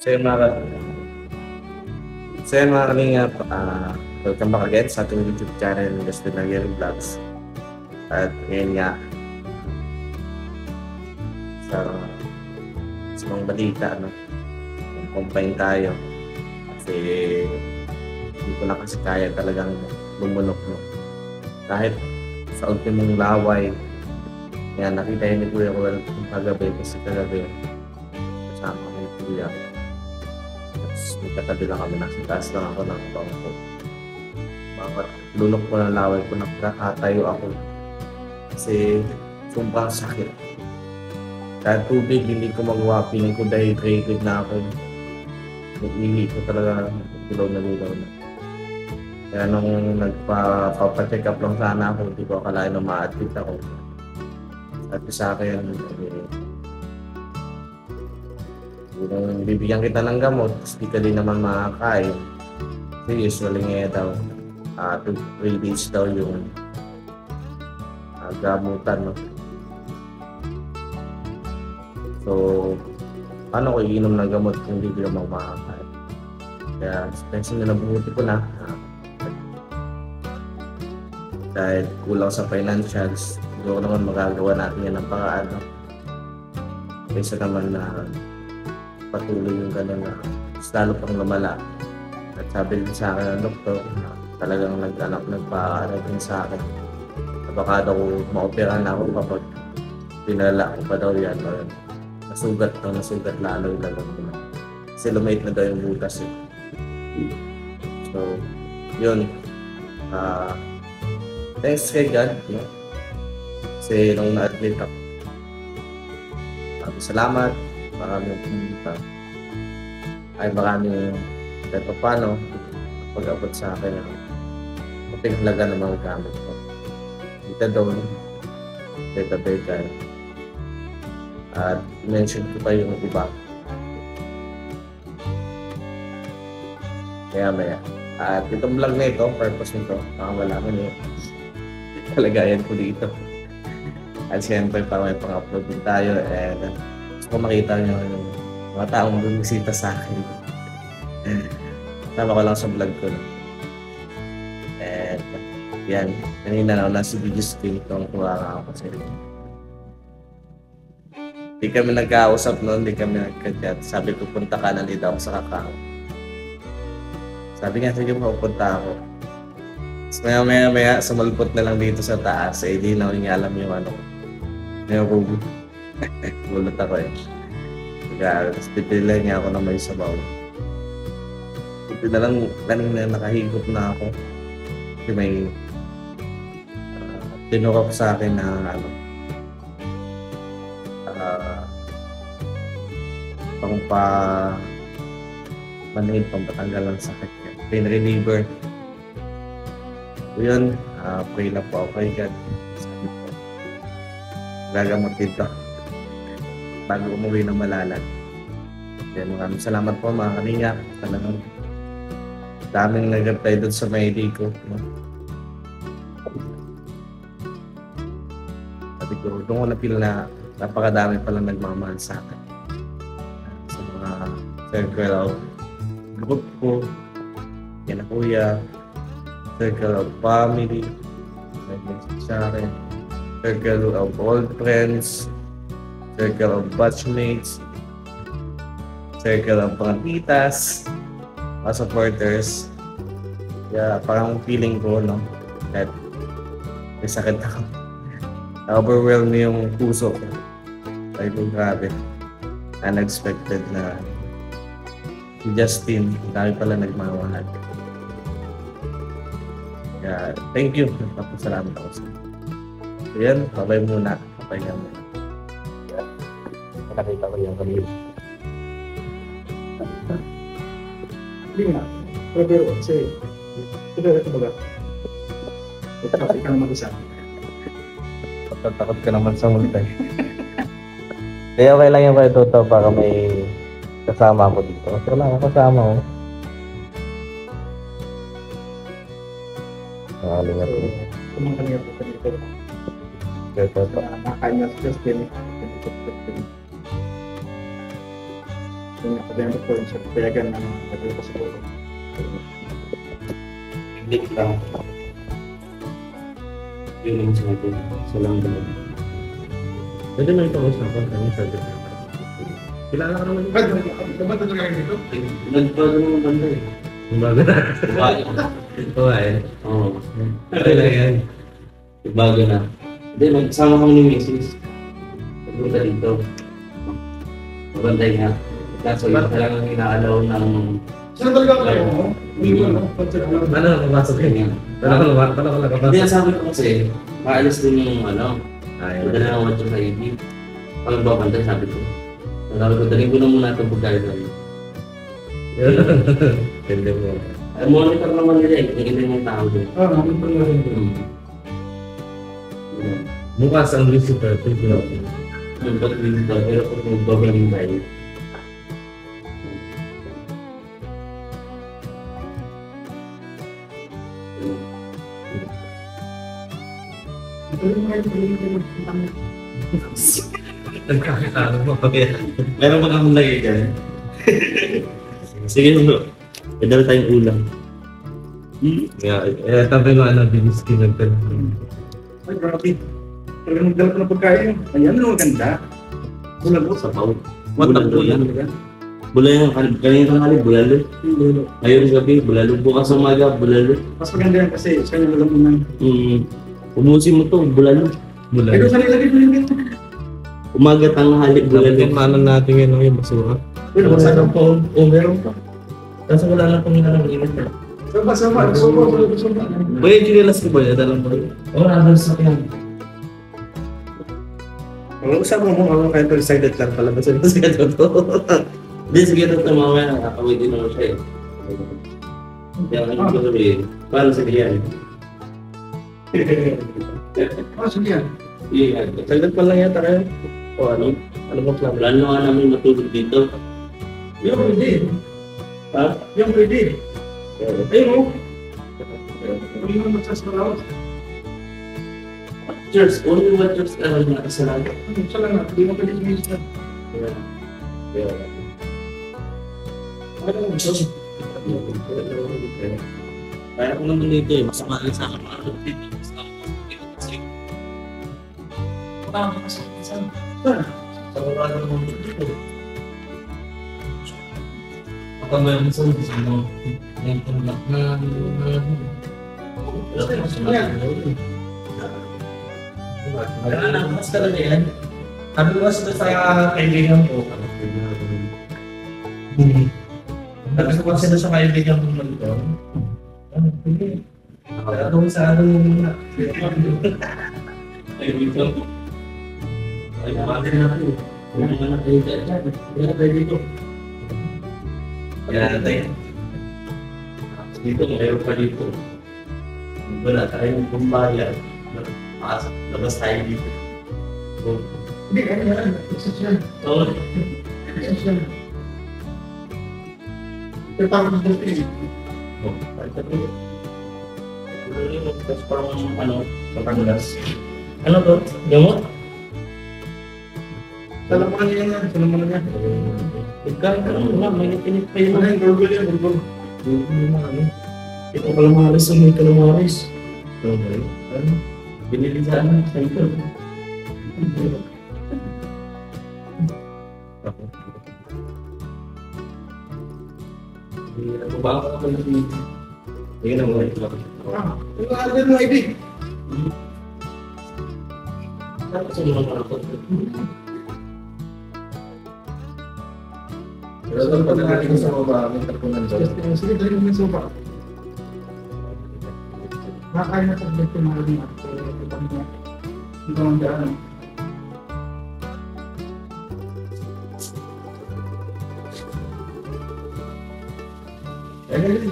So yung mga, kalingap, welcome back again sa ating YouTube channel, Gusto ng Yeri Vlogs. At ngayon nga, sa mga balita, combine tayo. Kasi hindi ko na kasi kaya talagang lumunok. Kahit sa ultimong laway, yan, nakita yun ni Kuya Kuel kagabi kasi kagabi kasama ko ni Kuya. Tapos nagkatabi lang kami, nasa taas lang ako ng bangko. Bakit lunok ko ng laway ko, nakatayo ako. Kasi sumpang sakit. Kahit tubig, hindi ko magawa, piling ko dehydrated na ako. Nag-ihi ko talaga, ilaw na. Kaya nung nagpa-check up lang sana ako, hindi ko akalain na ma-admit ako. At sa akin, kung bibigyan kita ng gamot, hindi ka din naman makakain. Kasi usually nga daw, 2-3 days daw yung gamutan. So, paano ko iinom ng gamot kung hindi ka makakain? Kaya, expensive na nabuti ko na. Dahil kulang sa financials, siguro naman magagawa natin yan ng paraan. Kaysa naman na patuloy yung gano'n na lalo pang lumala. At sabi din sa akin ng doktor na talagang nagpa-ano din sa akin. Baka daw ma-opera na ako kapag pinala ko pa daw yan. Nasugat lalo yung lalong ko na. Kasi lumait na daw yung butas. So, yun. Thanks kay God. Kasi nung na-admit ako, salamat. Maraming pumunta. Ay maraming kahit paano pag-abot sa akin ng kaping halaga ng mga gamit ko. Dito doon, beta. At mention ko pa yung iba. Maya. At itong vlog na ito, purpose nito, malaman niyo kalagayan ko dito. At siyempre para may pang-upload din tayo and kung makita nyo yung mga taong bumisita sa akin. Tama ko lang sa vlog ko. And yan, kanina na ako nasa video screen kung kuha ako kasi hindi kami nagkausap noon, hindi kami nagka-chat. Sabi ko, punta ka na dito ako sa kakao. Sabi nga, sige mapupunta ako. Tapos maya, sumalpot na lang dito sa taas. Eh, hindi na ko alam yung yung gulat ako eh. Kaya, pipili niya ako na may sabaw. Pipili na lang kanina nakahigop na ako. Kasi may tinurok sa akin na manhid, pampatanggal ng sakit niya. Pain reliever. So yun, pray na po ako kay God. Sabi ko, gagamot dito bago umuwi ng Malalag. Kaya maraming salamat po mga kalinga. Talagang daming nag-reply doon sa mail ko. Sabi ko, doon ko na-feel na napakadami palang nagmamahal sa akin. Sa mga circle of group ko, yan na kuya, circle of family, nag-message sa akin, circle of old friends, circle of batchmates, circle of mga titas, mga supporters. Kaya parang feeling ko, kahit may sakit ako, na-overwhelm yung puso ko. Ay ko, grabe. Unexpected na si Justin, dahil pala nagmamahal. Kaya, thank you. Nagpapasalamat ako sa inyo. So yan, babay muna. Babay nga muna. Nakita ko yung kanina. Hindi nga. Pero kasi, ito baga. Ito kasi ka naman isa. Takot ka naman sa multay. Kaya okay lang yung kayo Toto para may kasama ko dito. Kasi wala akong kasama ko. Nakalingat ko. Kumang kanina po dito. Kaya Toto. Nakakanya sa Justin. Yung nakademot ko sa payagan na nagulpa sa buko. Hindi lang. Yun ang sabi. Sa lang naman. Pwede mo ito usapan kami sa dito. Kilala ka naman Ba't dapat ito kaya dito? Nagbago naman banda eh. yung bago na. Oo eh. Oo. Okay lang yan. Nagbago na. Hindi, nagsama kami ni Mrs. Pagpunta dito. Mabantay nga. Kaso yun talagang inaalaw ng... Saan talaga kayo mo? Hindi ko alam. Paano ka napasok yun? Paano ka Hindi, napasok? ang sabi ko kasi, maalis din yung ano, Ayun. padala ng watch sa ID. Pag babantay, sabi ko. Sabi ko, daling ko na muna itong pagkain namin. Pwede mo. Monitor naman nila eh, yung ilan yung tao doon. Ano pa rin ito? Bukas ang Lucifer. Pwede mo. Yung pag-visitor, pero kung magbabaling tayo. Ito rin mga ito. Nagkakitalo mo. Meron ba kang lagay dyan? Sige bro, padala tayong ulam. Tabi mo bilis kinagtanong. Ay, grabe. Talagang nagdala ko ng pagkain. Ayan, ano maganda. Bulag ko. Sabaw. What the bulan? Bulan yung kanina tanghali, bulalo. Ngayon gabi, bulalo. Bukas umaga, bulalo. Mas maganda yan kasi sa kanya alam mo na. Umusin mo to, bulalo. Pero sa nilagay ko yung ito. Umaga, tanghali, bulalo. Paano natin yun yung basura? Pero basa ng phone. Oo, meron pa. Kaso wala lang kami na ng init na. Sama. Boy, yung chinilas ko ba? Dalang mo rin. Oo, nandun sa akin. Ang usap mo ako kahit excited lang pala. Basta sige to. Hindi, sige ito mamaya. Nakakawin din naman siya eh. Kaya ang ko sabihin, paano sige yan? Sige yan. Iya, Excited pa lang yata kayo. O ano? Ano mo plan? wala na nga namin matulog dito. Yung pwede. Ha? Yung pwede. Ayun mo. Yung mga magsasalaw. Church, only one church ka lang nakasalamat. Siya lang na. Hindi mo pwede sumilis na. Kaya ko naman dito eh, mas mahal sa akin mga kapatid dito. Mas dito kasi. Sa wala naman dito. Kapag may mga sa mga yung tulak na mas talaga yan. Sabi ko sa kaibigan ko. Sabi ko kasi sa kaibigan ko nito. Kaya doon sa ano muna. Ay, dito. Ay, kumagin na kayo. Kung mga anak kayo dyan, kaya tayo dito. Kaya tayo. Dito, mayroon pa dito. Wala tayong kumbayan. Labas tayo dito. Hindi, ano yan. Exist yan. So, Exist yan. Pero parang gusto eh. tapos parang ano, Batangas. Ano to? Gamot? Salaman niya yan. Salaman niya. Ikaw, ano, may natinit pa yun. Ano yung gurgul yan? Gurgul. Ito kalamaris ang may kalamaris. Ano? Binili sana sa ito. Nagbabago ako na dito. Hindi na mo ito. Yung agad mo, ID. Tapos yung mga malakot. Pero doon pag nakatingin sa baba, may tapunan doon. Sige, dali mo yung sopa. Nakakain na sa balik yung mga rin. Ito ang daan. Dali.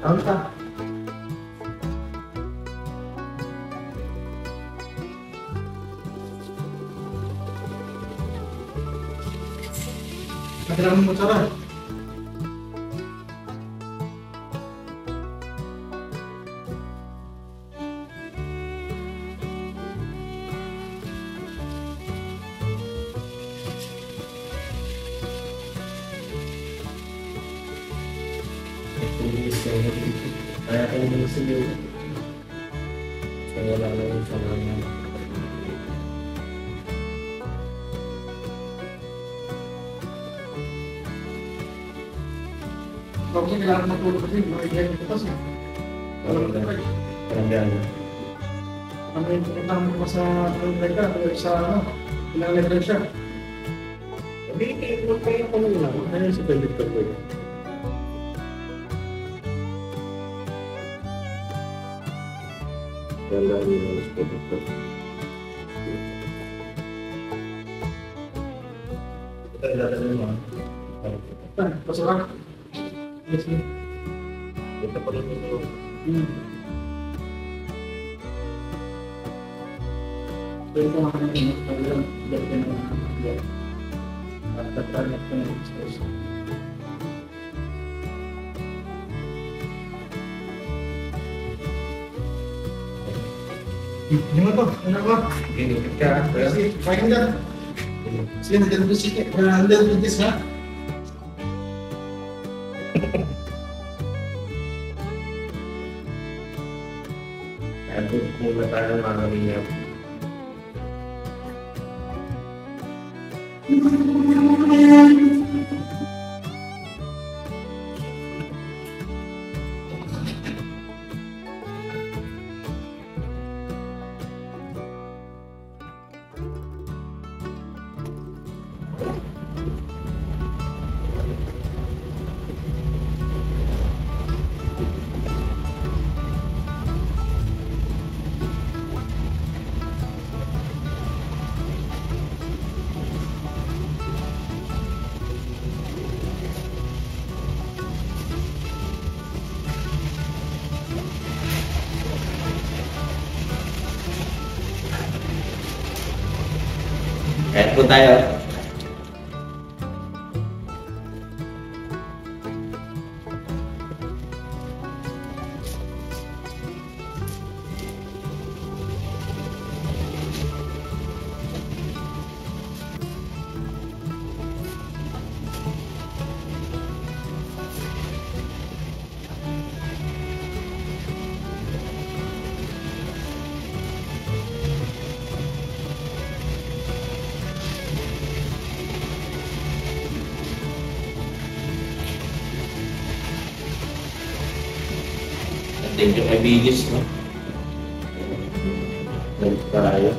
Tawag ka. Kailangan mo sarap. Kaya kung gusto nyo, kaya lang lang sa mga Bakit kasi kailangan matulog kasi, makikita yung butas eh. Walang try. parang gano'n. Ano yung pupuntahan mo pa sa try ka, pero sa ano, ilang level siya. Hindi, magkaya ko muna. Ano sa conductor ko yun? Ganda rin yung sa conductor. Ito yung dadalhin mo. Ah, basura. Yes, yes. Ito pa rin yung Pwede ko makakalimutan ko lang. Dahil ka naman nakakalimutan. At tatanggap ko ng express. Hindi mo to, anak ko. ginigit ka. Sige, kain ka dyan. Sige, nandiyan doon sige. Nandiyan doon this ha. Kaya doon muna tayo ng mga kanina. Kahit po tayo. Thank you kay Bigis, no? Balik tayo.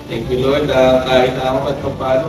Thank you Lord, kahit na ako at paano.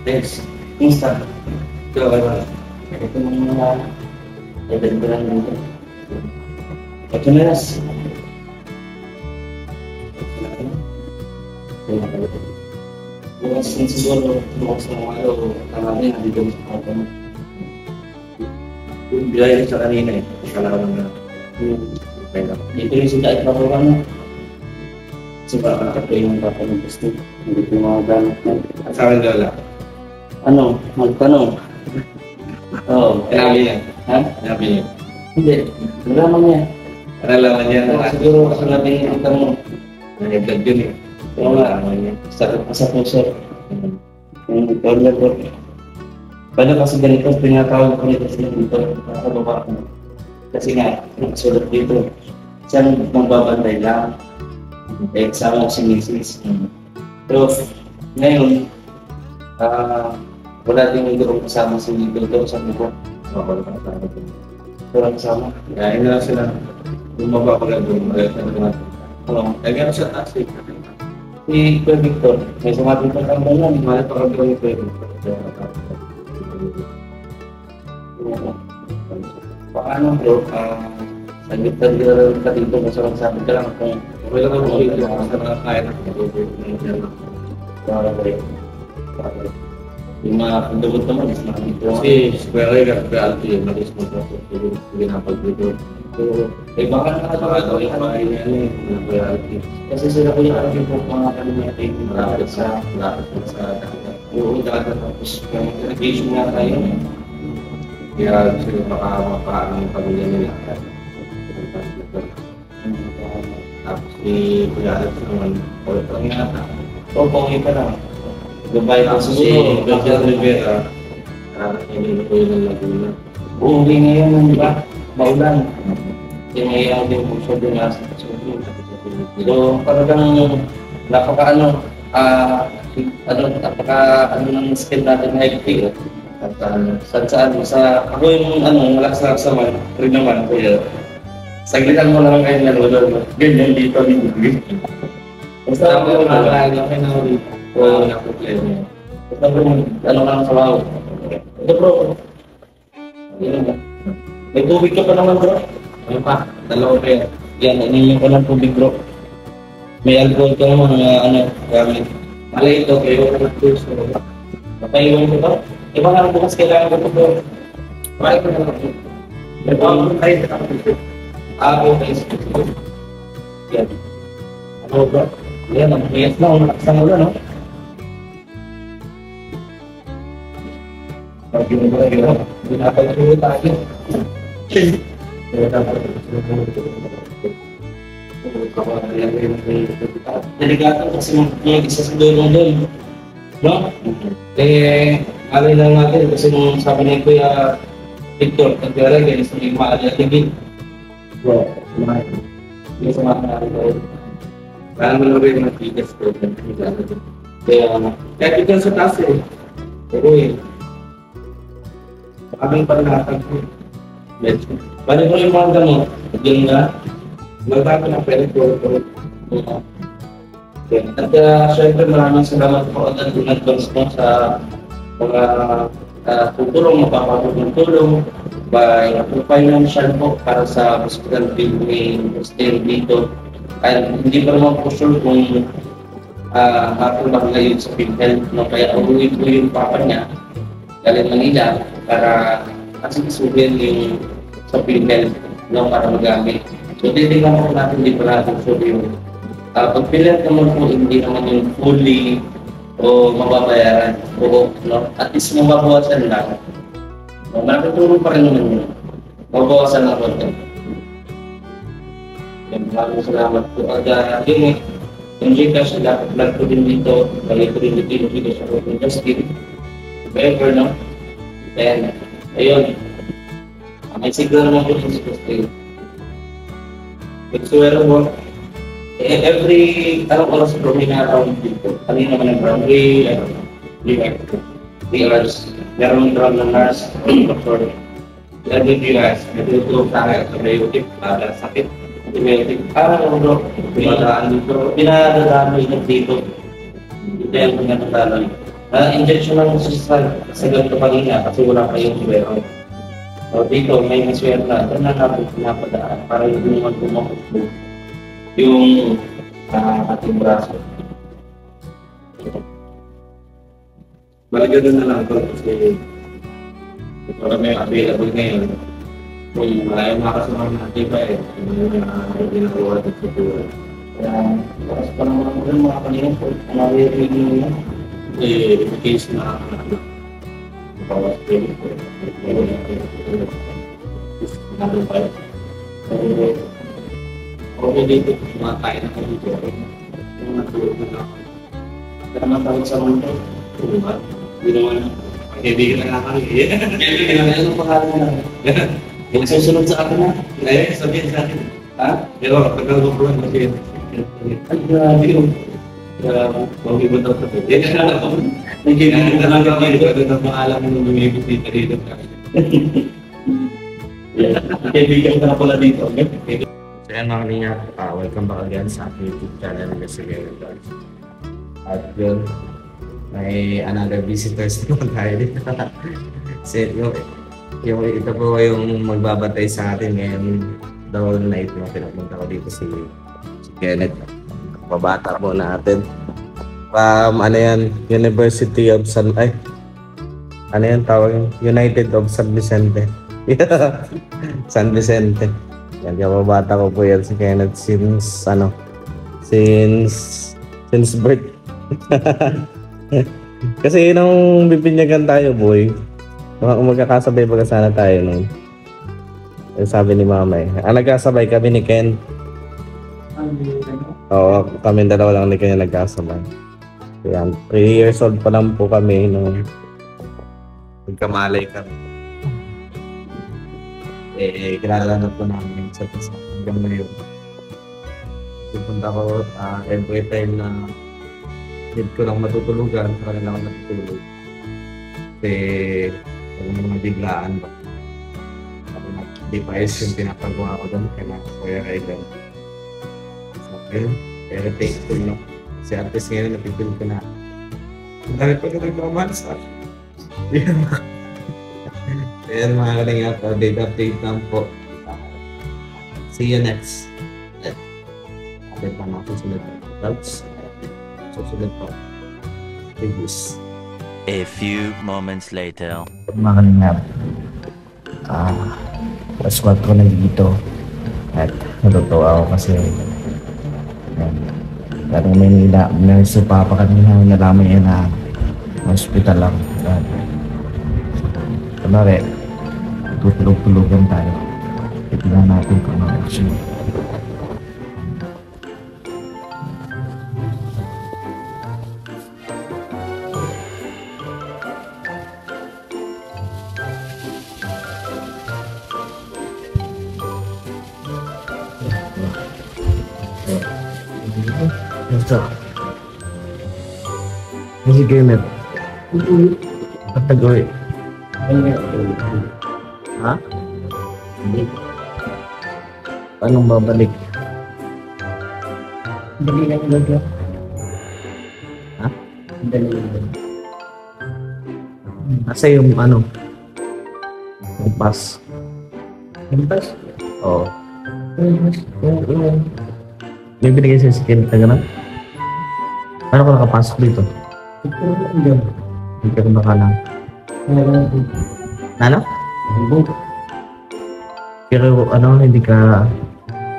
Yes. Kumusta? Ito, ano? Ito ng mga edad ko lang dito. Ito na nas. Bukas din siguro, bukas ng araw, tamamin, nandito mo sa kwarto mo. Yung bilay sa kanina eh. Kala ko na. Okay lang. Dito yung sila at papawan mo. Kasi baka ito yung papa ng gusto. Hindi ko mga gamit na. At sa akin lola. Ano? Magtanong. Oo. Sinabi niya. Ha? Sinabi niya. Hindi. Nalaman niya. Nalaman niya na Siguro sinabi niya ang tanong. nag-vlog yun eh. Oo nga. Sa puso. Yung corner ko. Paano kasi ganito, pinatawag ko nito sila dito. Sa baba ko. Kasi nga, nakasulat dito. Siyang magbabantay lang. Eh, kasama ko si Mrs. Pero, ngayon, wala din yung gurong kasama si Dodo sa buko. Wala pa kasama ko. Walang kasama. Kaya na lang sila. Bumaba ko lang doon. Kaya na naman. Oo. Kaya gano'n siya taas eh. Si Kuya Victor, may sumabi pa kang lang. Mahal pa kami kami pwede. Paano bro? Saglit ka dito kasi magsabi ka lang kung Okay lang ako dito. Basta nakakaya na. yung mga pagdabot naman is nakikita. Kasi Square Ray, reality yung nag-is mo po. Hindi napag-video. Eh baka nakakatawa Yung bahay niya yung reality. kasi sila ko yung aking po mga kalimete yung Lapit sa sa dagat. yung data tapos yung irrigation nga tayo. Kaya sila makaano yung pamilya nila. Tapos si Kuya Alex naman, ulit lang yata. O, pauwi pa lang. Goodbye pa Tapos si siguro. Gajal Rivera, hindi ko yun ng Laguna. Uuwi ngayon, di ba? Maulan. Kasi may din po siya doon nasa Subo. So, talagang napaka-ano, napaka-ano ng skill natin na high-tech. At saan, sa ako yung malakas sa man, rin naman, kaya saglitan mo lang kayo na lolo. Ganyan dito, hindi. Basta ako nakakain ako na ulit. Wala na problema. Basta ko lang sa wow. Ito bro. Yan ba? May tubig ka pa naman bro. Ano pa? Dalawa pa yan. Yan, ininom ko ng tubig bro. May alcohol ka naman, gamit. Malay ito, kayo ka nag-tools. Napaiwan ko ba? Iba nga bukas kailangan ko ito bro. Bakit ko na lang? Okay. Yan. Ano bro? Yan, ang mayas na, malakas ang ulan, no? Pag yun ba yun, pinapagpuro tayo. Delikado kasi mag-isa sa dulo doon. No? Eh, alay lang natin kasi nung sabi ni Kuya Victor, nagbiaray, ganyan sa mga maalaligid. Bro, yung sa mga natin. Kaya naman lang rin yung biggest problem. Kaya dito sa taas eh. Pero eh, maraming panatag ko. Bali ko yung mga gamot. Diyan na, magbago ng pwede ko. At syempre maraming salamat po agad in advance po sa mga tutulong, mapapatulong by financial po para sa hospital bill ni Mr. dito. Kaya hindi pa naman po sure kung matulog na yun sa PhilHealth. No? Kaya uwi po yung papa niya galing Manila para asisuhin yung sa PhilHealth, no? Para magamit. So titignan po natin, hindi pa natin sure yung pag PhilHealth naman po hindi naman yung fully o mababayaran o no? At least mababawasan lang. No? Nakatulong pa rin naman yun. Mabawasan lang po. Maraming salamat po. At yun yung Gcash, vlog ko din dito. Balik ko din dito sa Open Justice. Whatever, no? And, ayun. May signal naman po sa Justice. Pagsuwero mo, every, anong oras po may na-round dito? Kanina naman ang round? 3 hours. Meron round ng nurse, doctor. Every 3 hours. Ito tayo sa biotic, para sakit. Bro, pinadadaan dito. Pinadadaan mo dito. Ito yung pinadadaan. Injection ng sa ganito kanina kasi wala pa yung swero. So dito may swero na, doon na napadaan para hindi naman pumakot yung ating braso. Bali gano'n na lang ito kasi para may available ngayon. Kung wala yung makasama natin pa hindi nakuha ito sa tura. Kaya bakas pa naman ako rin mga kanina po. Narinig nyo in case na bawas pwede po. Okay dito, kumakain ako dito. Yung natulog na ako. Kaya matawag sa mundo. Hindi naman. Kaibigan na kami. Anong pangalan na? Yung susunod sa akin na? Ay, sabihin sa akin. Ha? Pero tagal ko lang kasi. Ay, grabe yun. Huwag iba daw sa pwede. Nagiging talaga kayo. Ano na pangalan mo nung lumibig dito dito. Kaibigan ka na pala dito. So yan mga kalinga, welcome back again sa aking YouTube channel ng Gary Vlogs. At yun, may another visitors naman tayo dito. Kasi yung ito po yung magbabatay sa atin ngayon the whole night na pinapunta ko dito si Kenneth. Babata po natin. Ano yan, University of San... Ay, ano yan tawag? United of San Vicente. San Vicente. Yan, kababata ko po yan si Kenneth since birth. Kasi nung bibinyagan tayo, boy, magkakasabay baga sana tayo nung sabi ni mama eh. Nagkasabay kami ni Ken. Oo, kami dalawa lang ni Ken nagkasabay. Yan, 3 years old pa lang po kami nung nagkamalay kami. Kilala na po namin sa isa hanggang ngayon. Pupunta ko every time na need ko lang matutulugan, para lang ako natutulog. Kasi mga biglaan ba? Device yung pinapagawa ko doon, kaya Kuya Raylan. So, yun, very thankful no. Kasi artist ngayon, napipil ko na. Dahil pa ka nagmamahal sa akin. Ayan mga kalingap, update lang po. See you next. Update lang ako susunod. Susunod po. Reviews. A few moments later. Mga kalingap, paswat ko na dito at natutuwa ako kasi parang may nurse si Papa kanina nalaman niya na hospital lang at kunwari tutulog-tulogan tayo itinan natin kung ano action. Basta masih Kenneth katagoy ha? Anong babalik? Dali lang lagi ha? Dali lang kasi yung yung pass oo yung binigay sa Kenneth na gano'n? Paano ko nakapasok dito? Hindi ka bakalang. Ano? Pero hindi ka,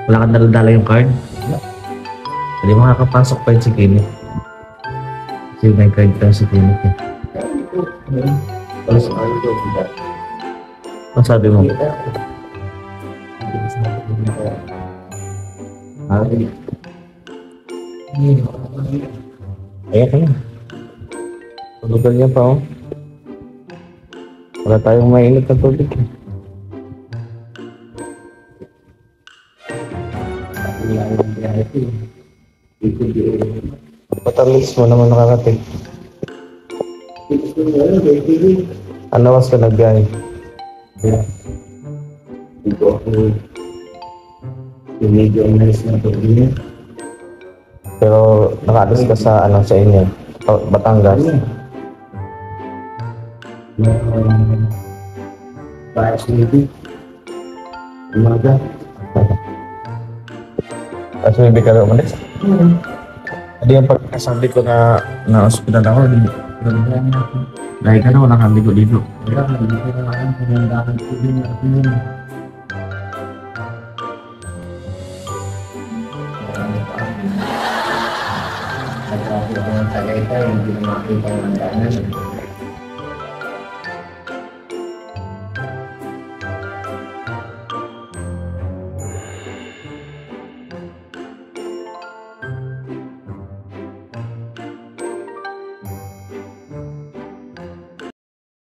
wala kang dala-dala yung card? Hindi makakapasok pa yun si Kenneth. Kasi may card ka si Kenneth eh. Ano sabi mo? Ayan kayo. Tulugan niya pa wala tayong mainit na tubig patalis mo naman nakakating anawas ka nag-gay dito ako yung medyo nice na tubig pero nakaalis ka sa sa inyo Batangas Bias maybe. Umaga. Tapos may ka rin umalis. Hindi yung pagkasabi ko na na-hospital ako, dahil ka na walang handi ko dito. Wala, hindi ko na alam kung nandakan ko din ako yun. Nagkakaroon ko ng Tagaytay, hindi na makita yung nandakan.